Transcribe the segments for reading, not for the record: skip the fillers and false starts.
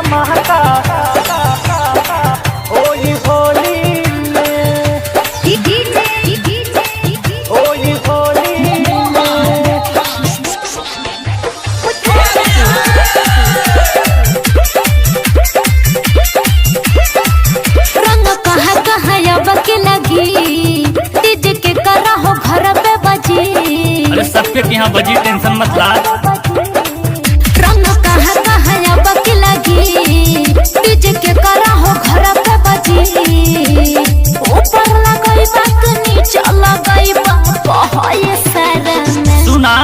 धमाका होली होली में, होली होली में। रंग कहाँ कहाँ अब के लगी डीजे के करा हो घर पे बजी। अरे सबके यहाँ बजी, टेंशन मत ला। रंग कहाँ कहाँ अब के लगी डीजे के करा हो घर पे बजी। ऊपर लगई बात नीचे लगई बात ये सारा में। सुना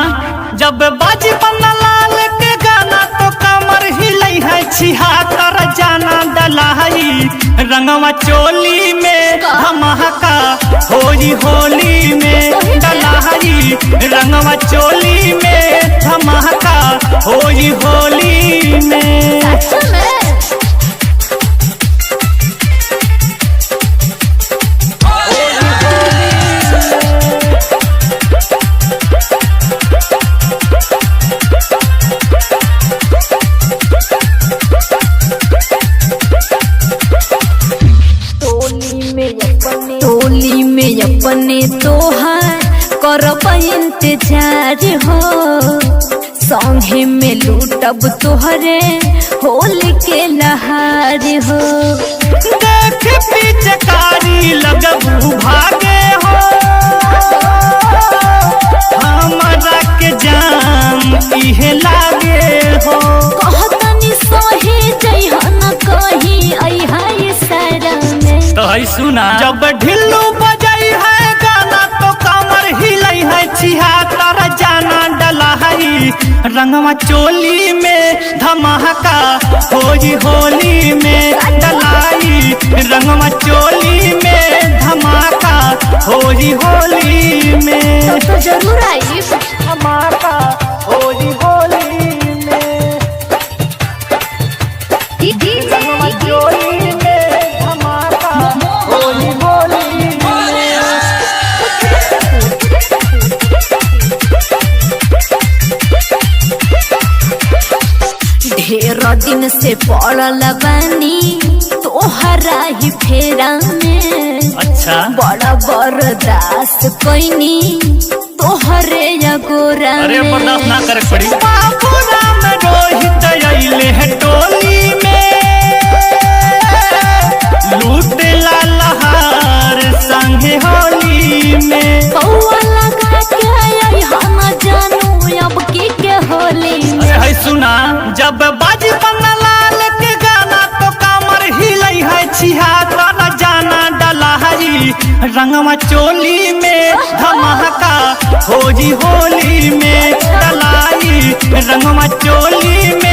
जब बाजी बन्ना लाल के गाना तो कमर हिलई है छिहातर जाना डलाई। रंगवा चोली में धमाका होली होली में डलाई। रंगवा चोली में धमाका होली होली में। सच में टोली में अपने तोहार करब इंतजार हो। संगे में लूटब तोहरे होली के लहार हो। देख पिचकारी लगबू भागे हो, हमरा के जान इहे लागे हो। कहतनी सोहे जइहन कहीं अइहा ये सारा में। तो है सुना जब ढिल्लू बजाई है गाना तो कमर हिलई है छिहातर जाना डलाई। रंगवा चोली में धमाका होली होली में डलाई। रंगवा चोली में धमाका होली होली में। तो जरूर आई धमाका होली होली में, रंगवा चोली में धमाका होली होली में। ढेर दिन से पड़ल बानी तोहरा ही फेरा में। अच्छा बड़ा बर्दाश्त कैनी तोहरे अगोरा अरे में। बर्दाश्त ना करे पड़ी। बाबूरा में रोहित अइले है टोली में, लूट ला लहार संगे होली में। कौआ लगा के अइहा न जानू अब की के होली में। अरे है सुना जब बाजी बन्ना लाल के गाना तो कमर हिलई है छिहातर जाना डलाई। रंगवा चोली में धमाका होली होली में डलाई। रंगवा चोली में